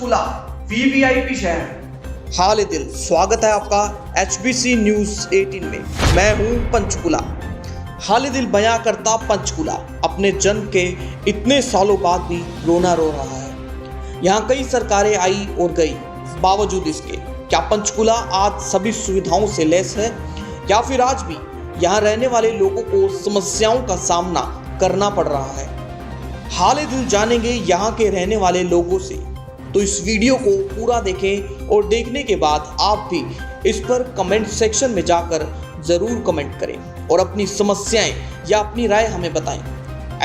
Panchkula VVIP शहर। हाल दिल स्वागत है आपका HBC न्यूज़ 18 में। मैं हूं पंचकुला। हाल दिल बयां करता पंचकुला अपने जन्म के इतने सालों बाद भी रोना रो रहा है। यहाँ कई सरकारें आई और गई, बावजूद इसके क्या पंचकुला आज सभी सुविधाओं से लैस है या फिर आज भी यहाँ रहने वाले लोगों को समस्याओं का सामना करना पड़ रहा है? हाल दिल जानेंगे यहाँ के रहने वाले लोगों से, तो इस वीडियो को पूरा देखें और देखने के बाद आप भी इस पर कमेंट सेक्शन में जाकर ज़रूर कमेंट करें और अपनी समस्याएं या अपनी राय हमें बताएं।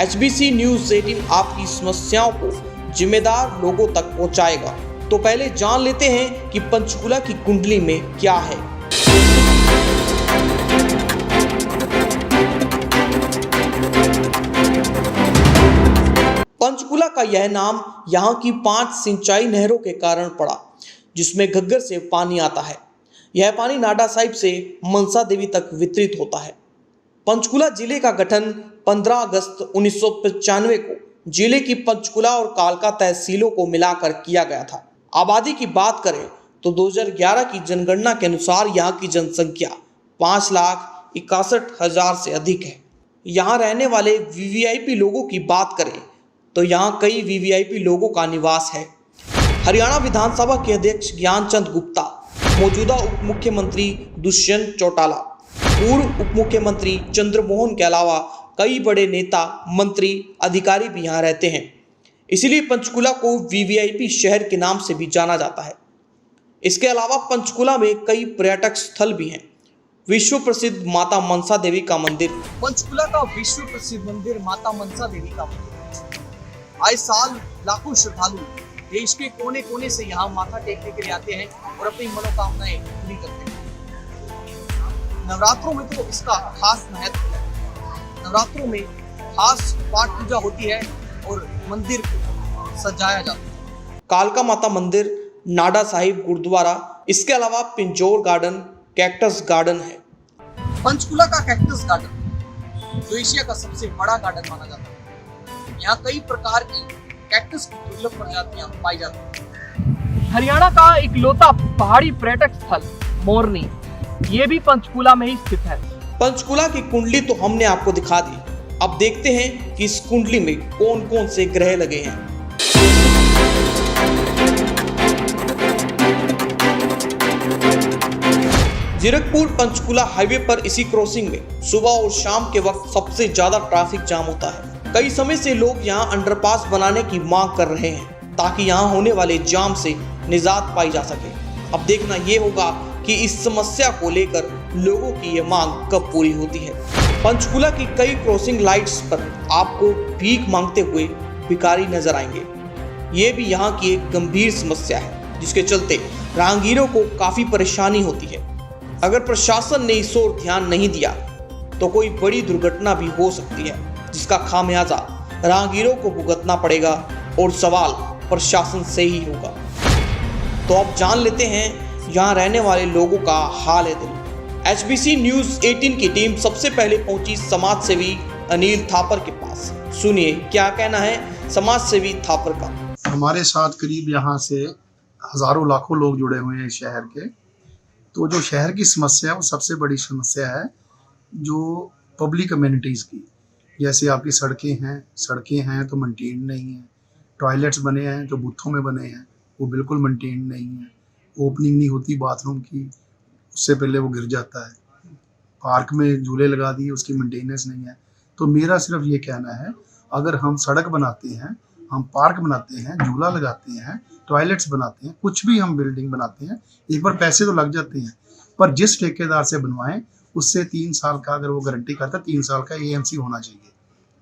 HBC न्यूज़ 18 आपकी समस्याओं को जिम्मेदार लोगों तक पहुंचाएगा। तो पहले जान लेते हैं कि पंचकुला की कुंडली में क्या है। पंचकुला का यह नाम यहाँ की 5 सिंचाई नहरों के कारण पड़ा, जिसमें घग्गर से पानी आता है। यह पानी नाडा साहिब से मनसा देवी तक वितरित होता है। पंचकुला जिले का गठन 15 अगस्त 1995 को जिले की पंचकुला और कालका तहसीलों को मिलाकर किया गया था। आबादी की बात करें तो 2011 की जनगणना के अनुसार यहाँ की जनसंख्या 5,61,000 से अधिक है। यहाँ रहने वाले वीवीआईपी लोगों की बात करें तो यहाँ कई वीवीआईपी लोगों का निवास है। हरियाणा विधानसभा के अध्यक्ष ज्ञानचंद गुप्ता, मौजूदा उप मुख्यमंत्री दुष्यंत चौटाला, पूर्व उप मुख्यमंत्री चंद्रमोहन के अलावा कई बड़े नेता, मंत्री, अधिकारी भी यहाँ रहते हैं। इसीलिए पंचकुला को वीवीआईपी शहर के नाम से भी जाना जाता है। इसके अलावा पंचकुला में कई पर्यटक स्थल भी हैं। विश्व प्रसिद्ध माता मनसा देवी का मंदिर। पंचकुला का विश्व प्रसिद्ध मंदिर माता मनसा देवी का मंदिर आए साल लाखों श्रद्धालु देश के कोने कोने से यहाँ माथा टेकने के लिए आते हैं और अपनी मनोकामनाएं पूरी करते हैं। नवरात्रों में तो इसका खास महत्व है। नवरात्रों में खास पाठ पूजा होती है और मंदिर को सजाया जाता है। कालका माता मंदिर, नाडा साहिब गुरुद्वारा, इसके अलावा पिंजौर गार्डन, कैक्टस गार्डन है। पंचकुला का कैक्टस गार्डन जो एशिया का सबसे बड़ा गार्डन माना जाता है। यहाँ कई प्रकार की कैक्टस की दुर्लभ प्रजातियां पाई जाती हैं। हरियाणा का इकलौता पहाड़ी पर्यटक स्थल मोरनी, ये भी पंचकुला में ही स्थित है। पंचकुला की कुंडली तो हमने आपको दिखा दी। अब देखते हैं कि इस कुंडली में कौन कौन से ग्रह लगे हैं। जीरकपुर पंचकुला हाईवे पर इसी क्रॉसिंग में सुबह और शाम के वक्त सबसे ज्यादा ट्रैफिक जाम होता है। कई समय से लोग यहां अंडरपास बनाने की मांग कर रहे हैं ताकि यहां होने वाले जाम से निजात पाई जा सके। अब देखना ये होगा कि इस समस्या को लेकर लोगों की ये मांग कब पूरी होती है। पंचकुला की कई क्रॉसिंग लाइट्स पर आपको भीख मांगते हुए भिखारी नजर आएंगे। ये भी यहाँ की एक गंभीर समस्या है, जिसके चलते राहगीरों को काफी परेशानी होती है। अगर प्रशासन ने इस ओर ध्यान नहीं दिया तो कोई बड़ी दुर्घटना भी हो सकती है, जिसका खामियाजा राहगीरों को भुगतना पड़ेगा और सवाल प्रशासन से ही होगा। तो अब जान लेते हैं यहाँ रहने वाले लोगों का हाल है दिल। HBC न्यूज़ 18 की टीम सबसे पहले पहुंची समाज सेवी अनिल थापर के पास। सुनिए क्या कहना है समाज सेवी थापर का। हमारे साथ करीब यहाँ से हजारों लाखों लोग जुड़े हुए हैं शहर के। तो जो शहर की समस्या है वो सबसे बड़ी समस्या है जो पब्लिक कम्युनिटीज़ की। जैसे आपकी सड़कें हैं तो मेंटेन नहीं है। टॉयलेट्स बने हैं जो बूथों में बने हैं वो बिल्कुल मेंटेन नहीं है। ओपनिंग नहीं होती बाथरूम की, उससे पहले वो गिर जाता है। पार्क में झूले लगा दिए, उसकी मेंटेनेंस नहीं है। तो मेरा सिर्फ ये कहना है, अगर हम सड़क बनाते हैं, हम पार्क बनाते हैं, झूला लगाते हैं, टॉयलेट्स बनाते हैं, कुछ भी हम बिल्डिंग बनाते हैं, एक बार पैसे तो लग जाते हैं, पर जिस ठेकेदार से बनवाएं उससे 3 साल का अगर वो गारंटी करता है 3 साल का AMC होना चाहिए।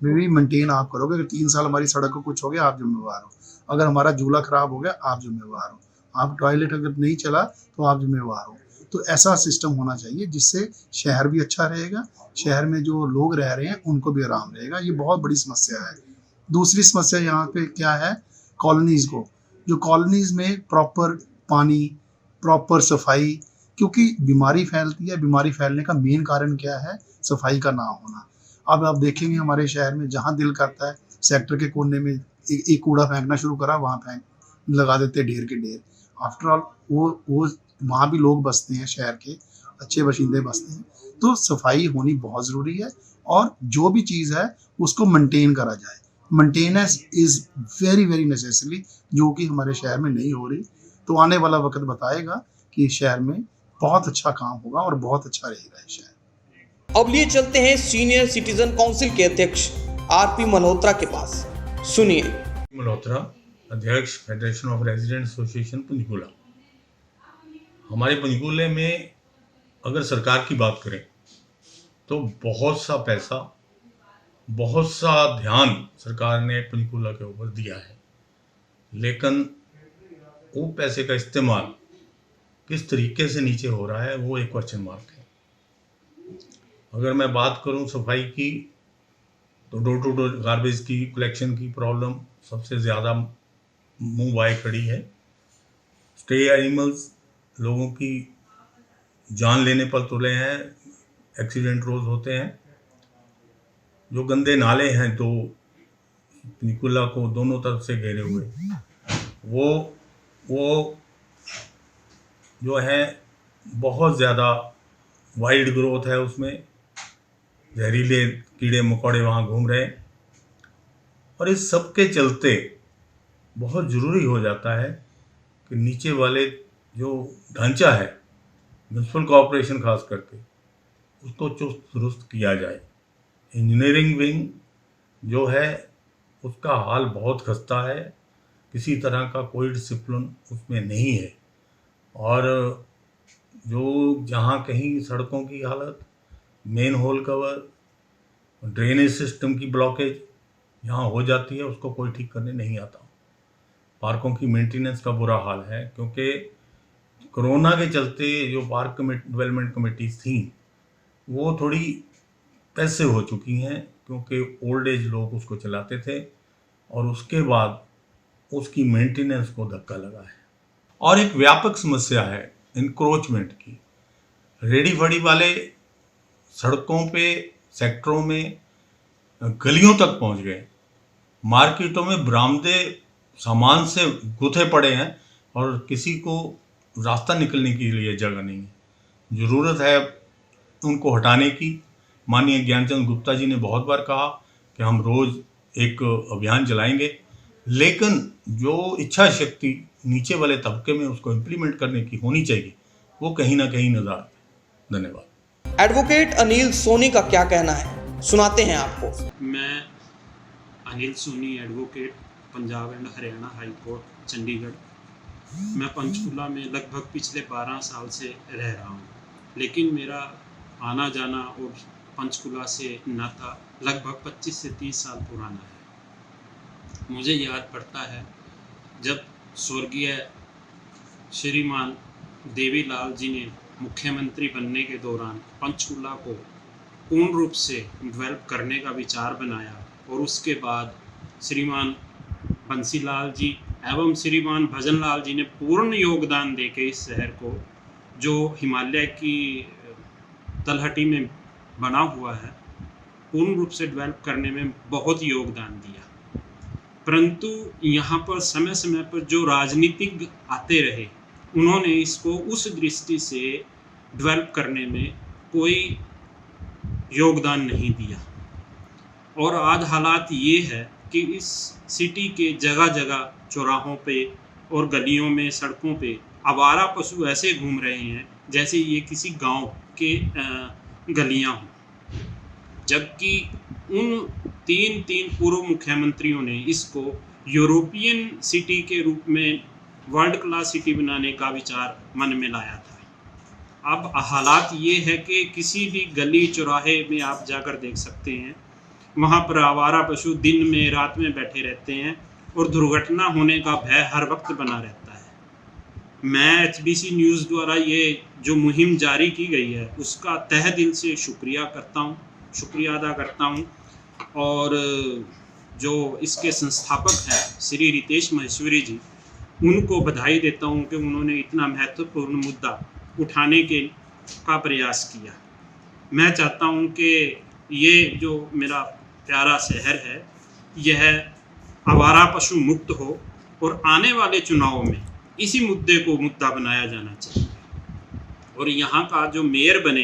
भी मेंटेन आप करोगे। अगर 3 साल हमारी सड़क को कुछ हो गया आप जिम्मेवार हो। अगर हमारा झूला खराब हो गया आप जिम्मेवार हो। आप टॉयलेट अगर नहीं चला तो आप जिम्मेवार हो। तो ऐसा सिस्टम होना चाहिए जिससे शहर भी अच्छा रहेगा, शहर में जो लोग रह रहे हैं उनको भी आराम रहेगा। ये बहुत बड़ी समस्या है। दूसरी समस्या यहाँ पे क्या है, कॉलोनीज़ को, जो कॉलोनीज़ में प्रॉपर पानी, प्रॉपर सफाई, क्योंकि बीमारी फैलती है। बीमारी फैलने का मेन कारण क्या है, सफाई का ना होना। अब आप देखेंगे हमारे शहर में जहाँ दिल करता है सेक्टर के कोने में एक कूड़ा फेंकना शुरू करा, वहाँ फेंक लगा देते ढेर के ढेर। आफ्टर ऑल वो वहाँ भी लोग बसते हैं, शहर के अच्छे बाशिंदे बसते हैं, तो सफाई होनी बहुत ज़रूरी है और जो भी चीज़ है उसको मेंटेन करा जाए। Maintenance is very very necessary, जो कि हमारे शहर में नहीं हो रही। तो आने वाला वक्त बताएगा कि शहर में बहुत अच्छा काम होगा और बहुत अच्छा रहेगा ये शहर। अब लिए चलते हैं सीनियर सिटीजन काउंसिल के अध्यक्ष आरपी मल्होत्रा के पास। सुनिए। मल्होत्रा, अध्यक्ष federation of resident association Panchkula. हमारे पंचकूले में अगर सरकार की बात करें तो बहुत सा पैसा, बहुत सा ध्यान सरकार ने पंचकूला के ऊपर दिया है, लेकिन वो पैसे का इस्तेमाल किस तरीके से नीचे हो रहा है वो एक क्वेश्चन मार्क है। अगर मैं बात करूं सफाई की तो डोर टू डोर गार्बेज की कलेक्शन की प्रॉब्लम सबसे ज़्यादा मुंह बाय खड़ी है। स्टे एनिमल्स लोगों की जान लेने पर तुले हैं, एक्सीडेंट रोज़ होते हैं। जो गंदे नाले हैं तो पंचकूला को दोनों तरफ से घेरे हुए, वो जो है बहुत ज़्यादा वाइड ग्रोथ है, उसमें जहरीले कीड़े मकोड़े वहाँ घूम रहे हैं। और इस सब के चलते बहुत ज़रूरी हो जाता है कि नीचे वाले जो ढांचा है म्यूनसिपल कॉरपोरेशन खास करके, उसको चुस्त दुरुस्त किया जाए। इंजीनियरिंग विंग जो है उसका हाल बहुत खस्ता है, किसी तरह का कोई डिसिप्लिन उसमें नहीं है। और जो जहाँ कहीं सड़कों की हालत, main whole cover, drainage system की ब्लॉकेज यहाँ हो जाती है, उसको कोई ठीक करने नहीं आता। पार्कों की मेंटेनेंस का बुरा हाल है, क्योंकि कोरोना के चलते जो पार्क डेवलपमेंट कमेटीज थी वो थोड़ी पैसे हो चुकी हैं, क्योंकि ओल्ड एज लोग उसको चलाते थे और उसके बाद उसकी मेंटेनेंस को धक्का लगा है। और एक व्यापक समस्या है इंक्रोचमेंट की। रेडी फड़ी वाले सड़कों पे, सेक्टरों में, गलियों तक पहुंच गए। मार्केटों में बरामदे सामान से गुथे पड़े हैं और किसी को रास्ता निकलने के लिए जगह नहीं है। ज़रूरत है उनको हटाने की। माननीय ज्ञानचंद गुप्ता जी ने बहुत बार कहा कि हम रोज़ एक अभियान चलाएंगे, लेकिन जो इच्छा शक्ति नीचे वाले तबके में उसको इम्प्लीमेंट करने की होनी चाहिए, वो कहीं ना कहीं नजर आती है। धन्यवाद। एडवोकेट अनिल सोनी का क्या कहना है, सुनाते हैं आपको। मैं Anil Soni, advocate, Punjab and Haryana high court Chandigarh. मैं पंचकूला में लगभग पिछले 12 साल से रह रहा हूँ, लेकिन मेरा आना जाना और पंचकूला से नाता लगभग 25 से 30 साल पुराना है। मुझे याद पड़ता है जब स्वर्गीय श्रीमान देवीलाल जी ने मुख्यमंत्री बनने के दौरान पंचकूला को पूर्ण रूप से डेवलप करने का विचार बनाया, और उसके बाद श्रीमान बंसीलाल जी एवं श्रीमान भजनलाल जी ने पूर्ण योगदान देके इस शहर को, जो हिमालय की तलहटी में बना हुआ है, पूर्ण रूप से डेवलप करने में बहुत योगदान दिया। परंतु यहाँ पर समय समय पर जो राजनीतिज्ञ आते रहे, उन्होंने इसको उस दृष्टि से डेवलप करने में कोई योगदान नहीं दिया। और आज हालात ये है कि इस सिटी के जगह जगह चौराहों पे और गलियों में, सड़कों पे आवारा पशु ऐसे घूम रहे हैं जैसे ये किसी गांव के गलियां हों, जबकि उन तीन पूर्व मुख्यमंत्रियों ने इसको यूरोपियन सिटी के रूप में वर्ल्ड क्लास सिटी बनाने का विचार मन में लाया था। अब हालात ये है कि किसी भी गली चौराहे में आप जाकर देख सकते हैं, वहाँ पर आवारा पशु दिन में रात में बैठे रहते हैं और दुर्घटना होने का भय हर वक्त बना रहता है। मैं HBC न्यूज़ द्वारा ये जो मुहिम जारी की गई है उसका तहे दिल से शुक्रिया अदा करता हूँ। और जो इसके संस्थापक हैं श्री रितेश महेश्वरी जी, उनको बधाई देता हूँ कि उन्होंने इतना महत्वपूर्ण मुद्दा उठाने का प्रयास किया। मैं चाहता हूँ कि ये जो मेरा प्यारा शहर है यह आवारा पशु मुक्त हो और आने वाले चुनाव में इसी मुद्दे को मुद्दा बनाया जाना चाहिए। और यहाँ का जो मेयर बने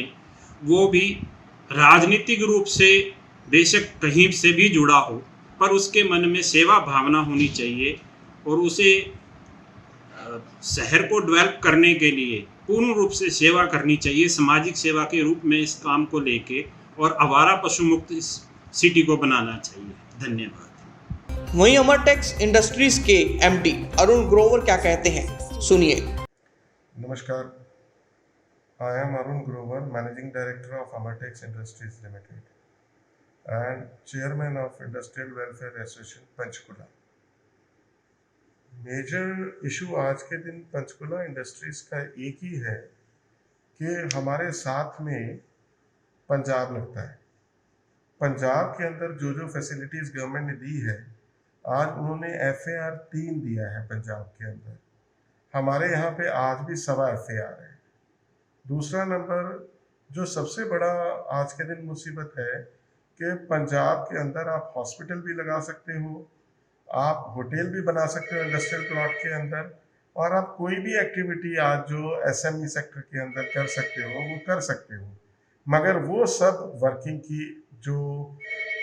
वो भी राजनीतिक रूप से बेशक कहीं से भी जुड़ा हो, पर उसके मन में सेवा भावना होनी चाहिए और उसे शहर को डेवलप करने के लिए पूर्ण रूप से सेवा करनी चाहिए, सामाजिक सेवा के रूप में इस काम को लेके, और आवारा पशु मुक्त इस सिटी को बनाना चाहिए। धन्यवाद। वहीं अमरटेक्स इंडस्ट्रीज के एमडी अरुण ग्रोवर क्या कहते हैं, सुनिए। नमस्कार, I am Arun Grover, Managing Director of Amartex Industries Limited and Chairman of Industrial Welfare Association Panchkula. Major issue आज के दिन पंचकुला इंडस्ट्रीज का एक ही है कि हमारे साथ में पंजाब लगता है। पंजाब के अंदर जो जो फैसिलिटीज़ गवर्नमेंट ने दी है, आज उन्होंने FAR 3 दिया है पंजाब के अंदर। हमारे यहाँ पे आज भी 1.25 FAR है। दूसरा नंबर जो सबसे बड़ा आज के दिन मुसीबत है कि पंजाब के अंदर आप हॉस्पिटल भी लगा सकते हो, आप होटल भी बना सकते हो इंडस्ट्रियल प्लॉट के अंदर, और आप कोई भी एक्टिविटी आज जो SME सेक्टर के अंदर कर सकते हो वो कर सकते हो, मगर वो सब वर्किंग की जो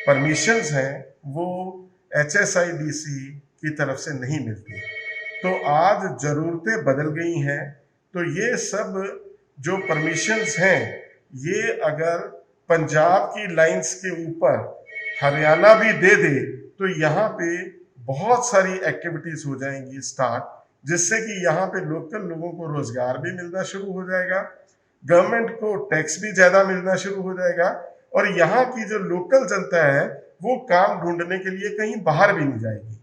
परमिशंस हैं वो HSIDC की तरफ से नहीं मिलती। तो आज ज़रूरतें बदल गई हैं, तो ये सब जो परमिशंस हैं ये अगर पंजाब की लाइंस के ऊपर हरियाणा भी दे दे तो यहाँ पे बहुत सारी एक्टिविटीज़ हो जाएंगी स्टार्ट, जिससे कि यहाँ पे लोकल लोगों को रोज़गार भी मिलना शुरू हो जाएगा, गवर्नमेंट को टैक्स भी ज़्यादा मिलना शुरू हो जाएगा, और यहाँ की जो लोकल जनता है वो काम ढूंढने के लिए कहीं बाहर भी नहीं जाएगी।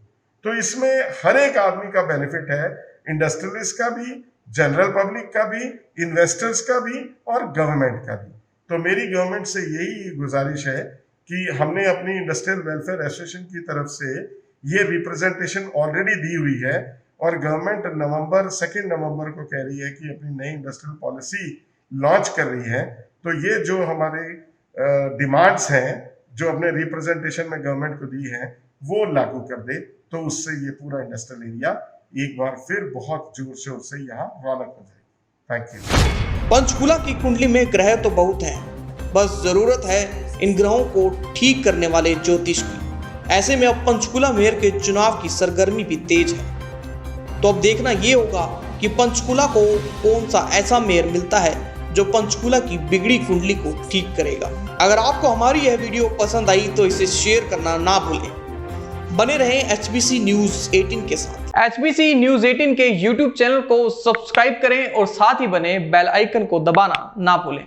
तो इसमें हर एक आदमी का बेनिफिट है, इंडस्ट्रियलिस्ट का भी, जनरल पब्लिक का भी, इन्वेस्टर्स का भी और गवर्नमेंट का भी। तो मेरी गवर्नमेंट से यही गुजारिश है कि हमने अपनी इंडस्ट्रियल वेलफेयर एसोसिएशन की तरफ से ये रिप्रेजेंटेशन ऑलरेडी दी हुई है, और गवर्नमेंट 2 नवंबर को कह रही है कि अपनी नई इंडस्ट्रियल पॉलिसी लॉन्च कर रही है। तो ये जो हमारे डिमांड्स हैं जो अपने रिप्रेजेंटेशन में गवर्नमेंट को दी हैं वो लागू कर दे, तो उससे ये पूरा इंडस्ट्रियल एरिया एक बार फिर बहुत जोर शोर से यहाँ रौनक हो जाएगी। Thank you. पंचकुला की कुंडली में ग्रह तो बहुत हैं, बस जरूरत है इन ग्रहों को ठीक करने वाले ज्योतिष की। ऐसे में अब पंचकुला मेयर के चुनाव की सरगर्मी भी तेज है, तो अब देखना ये होगा कि पंचकुला को कौन सा ऐसा मेयर मिलता है जो पंचकुला की बिगड़ी कुंडली को ठीक करेगा। अगर आपको हमारी यह वीडियो पसंद आई तो इसे शेयर करना ना भूलें। बने रहें HBC न्यूज़ 18 के साथ। HBC न्यूज़ 18 के YouTube चैनल को सब्सक्राइब करें और साथ ही बने बेल आइकन को दबाना ना भूलें।